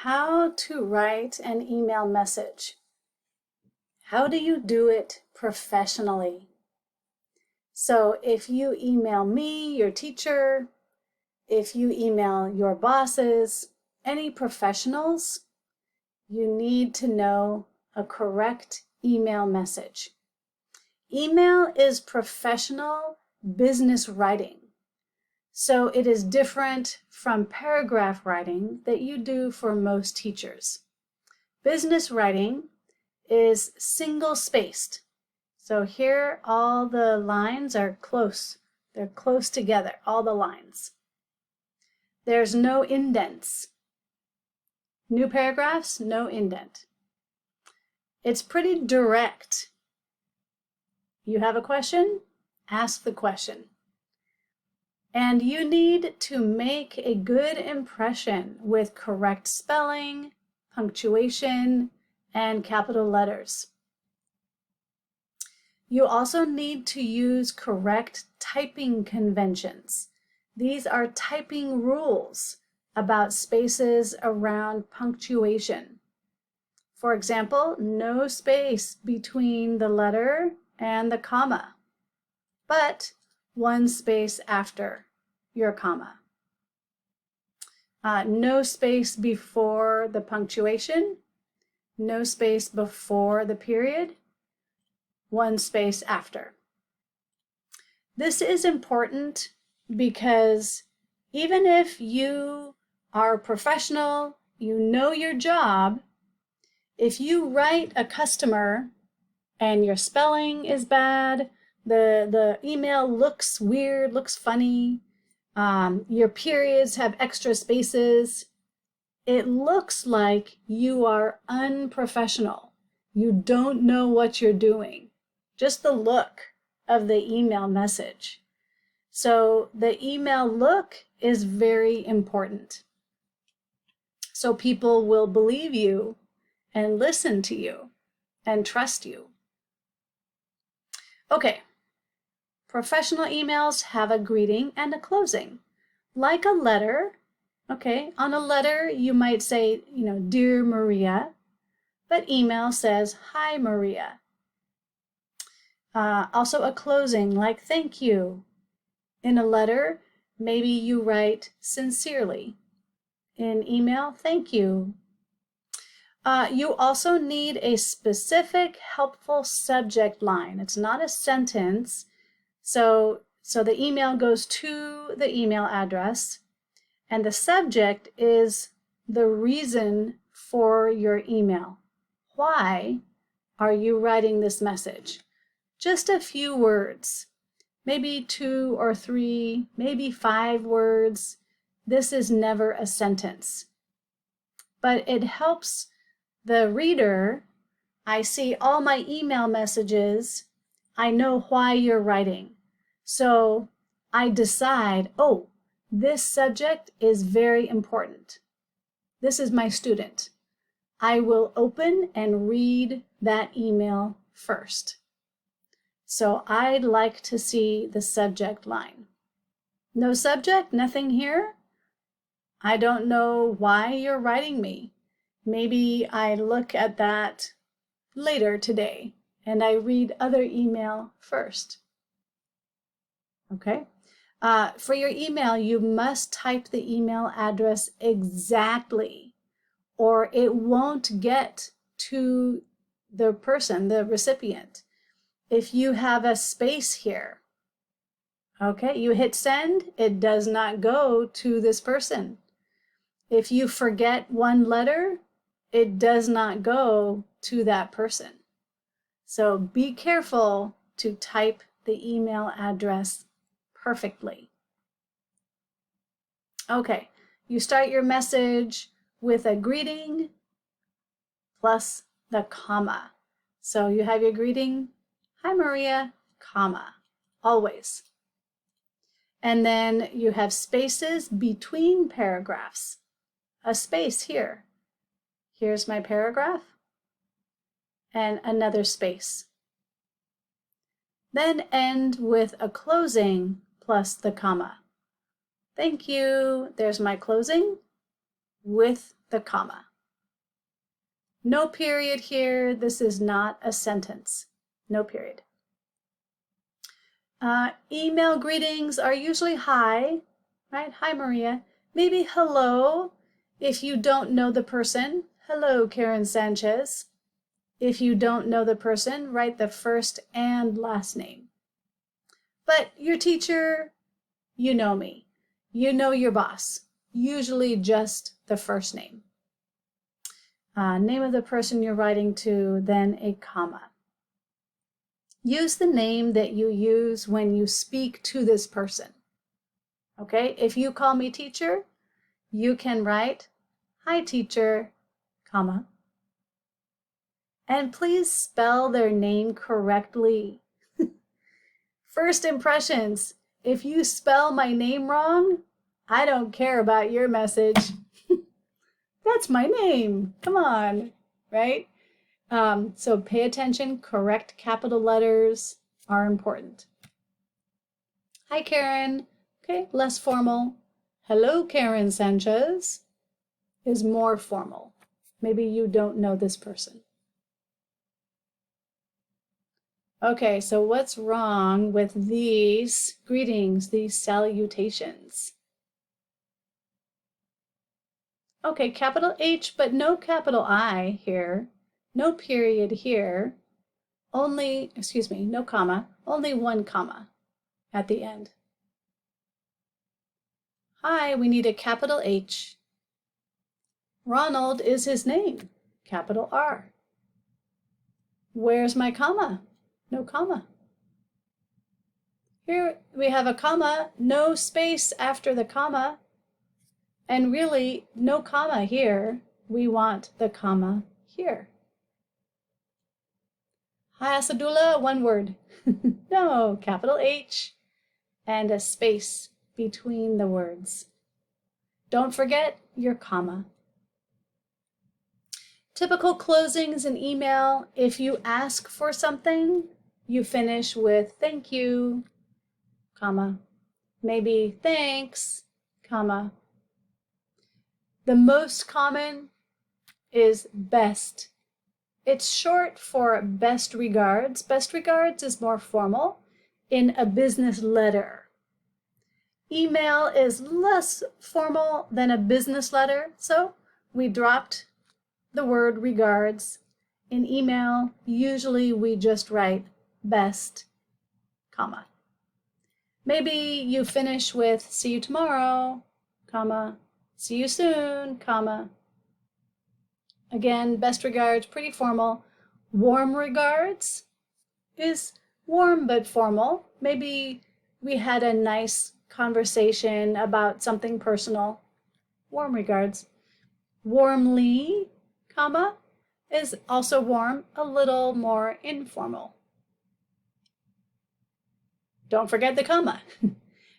How to write an email message. How do you do it professionally? So if you email me, your teacher, if you email your bosses, any professionals, you need to know a correct email message. Email is professional business writing. So it is different from paragraph writing that you do for most teachers. Business writing is single-spaced. So here all the lines are close. They're close together, all the lines. There's no indents. New paragraphs, no indent. It's pretty direct. You have a question? Ask the question. And you need to make a good impression with correct spelling, punctuation, and capital letters. You also need to use correct typing conventions. These are typing rules about spaces around punctuation. For example, no space between the letter and the comma, but one space after your comma. No space before the punctuation, no space before the period, one space after. This is important because even if you are professional, you know your job, if you write a customer and your spelling is bad, the email looks weird, looks funny, your periods have extra spaces, it looks like you are unprofessional. You don't know what you're doing. Just the look of the email message. So the email look is very important. So people will believe you and listen to you and trust you. Okay, professional emails have a greeting and a closing. Like a letter, okay, on a letter you might say, Dear Maria, but email says, Hi Maria. Also a closing like thank you. In a letter, maybe you write sincerely. In email, thank you. You also need a specific helpful subject line. It's not a sentence. So the email goes to the email address, and the subject is the reason for your email. Why are you writing this message? Just a few words, maybe 2 or 3, maybe 5 words. This is never a sentence, but it helps the reader. I see all my email messages. I know why you're writing. So I decide, oh, this subject is very important. This is my student. I will open and read that email first. So I'd like to see the subject line. No subject, nothing here? I don't know why you're writing me. Maybe I look at that later today and I read other email first. Okay? For your email, you must type the email address exactly, or it won't get to the person, the recipient. If you have a space here, okay, you hit send, it does not go to this person. If you forget one letter, it does not go to that person. So be careful to type the email address perfectly. Okay, you start your message with a greeting plus the comma. So you have your greeting, Hi Maria, comma, always. And then you have spaces between paragraphs. A space here. Here's my paragraph. And another space. Then end with a closing plus the comma. Thank you. There's my closing with the comma. No period here. This is not a sentence. No period. Email greetings are usually hi, right? Hi, Maria. Maybe hello if you don't know the person. Hello, Karen Sanchez. If you don't know the person, write the first and last name. But your teacher, you know me. You know your boss. Usually just the first name. Name of the person you're writing to, then a comma. Use the name that you use when you speak to this person. Okay, if you call me teacher, you can write, hi teacher, comma. And please spell their name correctly. First impressions, if you spell my name wrong, I don't care about your message. That's my name, come on, right? So pay attention, correct capital letters are important. Hi, Karen. Okay, less formal. Hello, Karen Sanchez is more formal. Maybe you don't know this person. Okay, so what's wrong with these greetings, these salutations? Okay, capital H, but no capital I here. No period here. Only, excuse me, no comma, only one comma at the end. Hi, we need a capital H. Ronald is his name, capital R. Where's my comma? No comma. Here we have a comma, no space after the comma, and really no comma here. We want the comma here. Hi, Asadullah, one word. No, capital H and a space between the words. Don't forget your comma. Typical closings in email, if you ask for something, you finish with thank you, comma, maybe thanks, comma. The most common is best. It's short for best regards. Best regards is more formal in a business letter. Email is less formal than a business letter, so we dropped the word regards. In email, usually we just write best, comma. Maybe you finish with see you tomorrow, comma, see you soon, comma. Again, best regards, pretty formal. Warm regards is warm but formal. Maybe we had a nice conversation about something personal. Warm regards. Warmly, comma, is also warm, a little more informal. Don't forget the comma.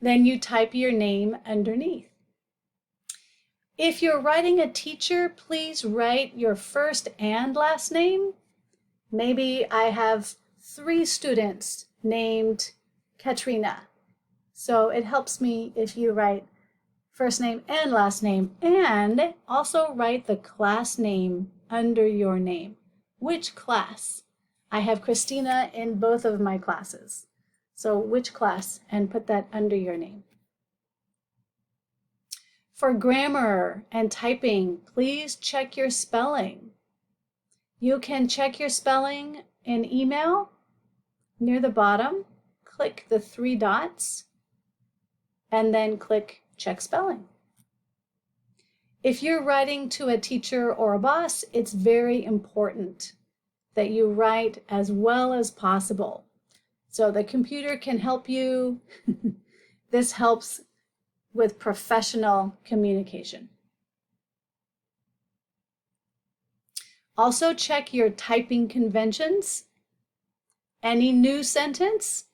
Then you type your name underneath. If you're writing a teacher, please write your first and last name. Maybe I have 3 students named Katrina. So it helps me if you write first name and last name, and also write the class name under your name. Which class? I have Christina in both of my classes. So which class? And put that under your name. For grammar and typing, please check your spelling. You can check your spelling in email. Near the bottom, click the 3 dots and then click check spelling. If you're writing to a teacher or a boss, it's very important that you write as well as possible. So the computer can help you. This helps with professional communication. Also check your typing conventions. Any new sentence,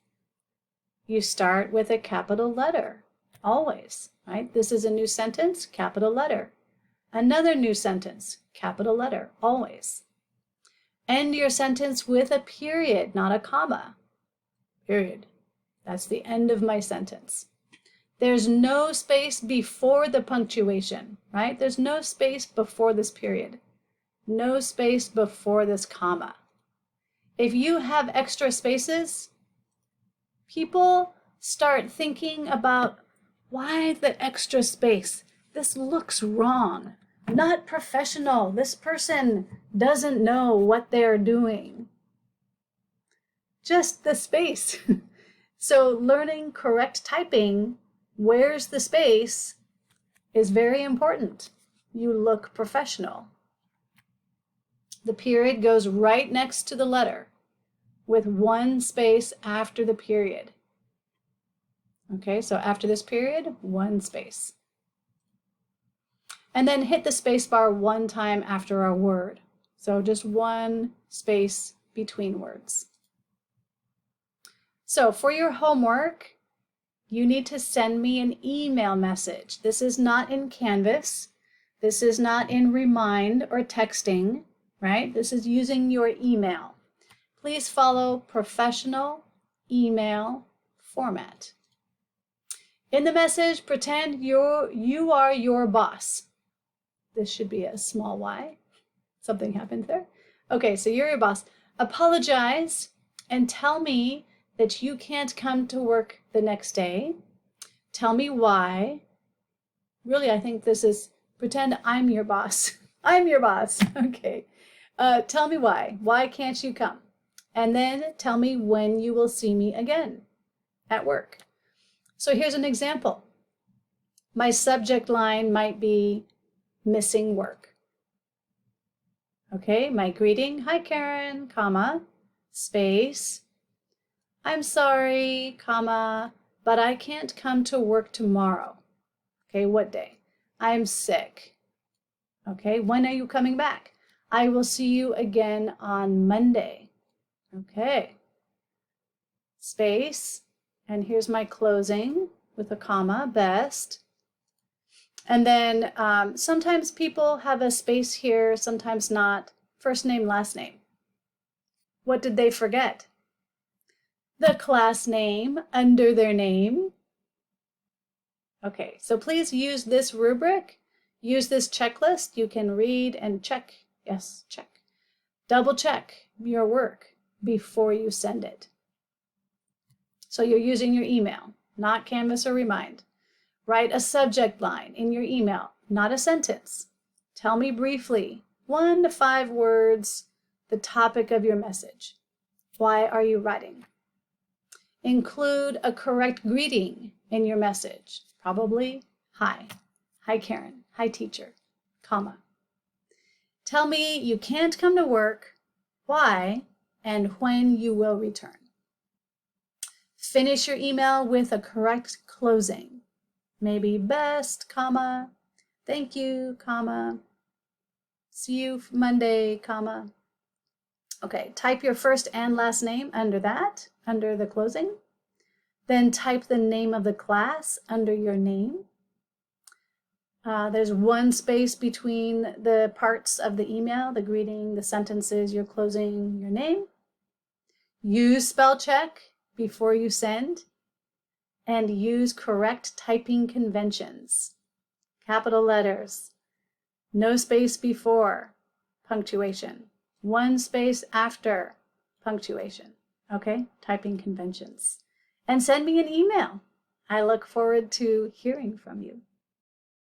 you start with a capital letter, always, right? This is a new sentence, capital letter. Another new sentence, capital letter, always. End your sentence with a period, not a comma. Period. That's the end of my sentence. There's no space before the punctuation, right? There's no space before this period. no space before this comma. If you have extra spaces, people start thinking about, why the extra space? This looks wrong, not professional. This person doesn't know what they're doing. Just the space. So learning correct typing, where's the space, is very important. You look professional. The period goes right next to the letter with one space after the period. Okay, so after this period, one space. And then hit the space bar one time after a word. So just one space between words. So for your homework, you need to send me an email message. This is not in Canvas. This is not in Remind or texting, right? This is using your email. Please follow professional email format. In the message, pretend you are your boss. This should be a small y. Something happened there. Okay, so you're your boss. Apologize and tell me that you can't come to work the next day. Tell me why. Really, I think this is pretend I'm your boss. I'm your boss. Okay. Tell me why. Why can't you come? And then tell me when you will see me again at work. So here's an example. My subject line might be missing work. Okay, my greeting, hi Karen, comma, space, I'm sorry, comma, but I can't come to work tomorrow. Okay, what day? I'm sick. Okay, when are you coming back? I will see you again on Monday. Okay, space, and here's my closing with a comma, best. And then sometimes people have a space here, sometimes not. First name, last name. What did they forget? The class name under their name. Okay, so please use this rubric. Use this checklist. You can read and check. Yes, check. Double check your work before you send it. So you're using your email, not Canvas or Remind. Write a subject line in your email, not a sentence. Tell me briefly, 1 to 5 words, the topic of your message. Why are you writing? Include a correct greeting in your message. Probably, hi. Hi, Karen. Hi, teacher, comma. Tell me you can't come to work, why, and when you will return. Finish your email with a correct closing. Maybe best, comma, thank you, comma, see you Monday, comma. Okay, type your first and last name under that, under the closing. Then type the name of the class under your name. There's one space between the parts of the email, the greeting, the sentences, your closing, your name. Use spell check before you send. And use correct typing conventions. Capital letters, no space before punctuation, one space after punctuation. Okay, typing conventions. And send me an email. I look forward to hearing from you.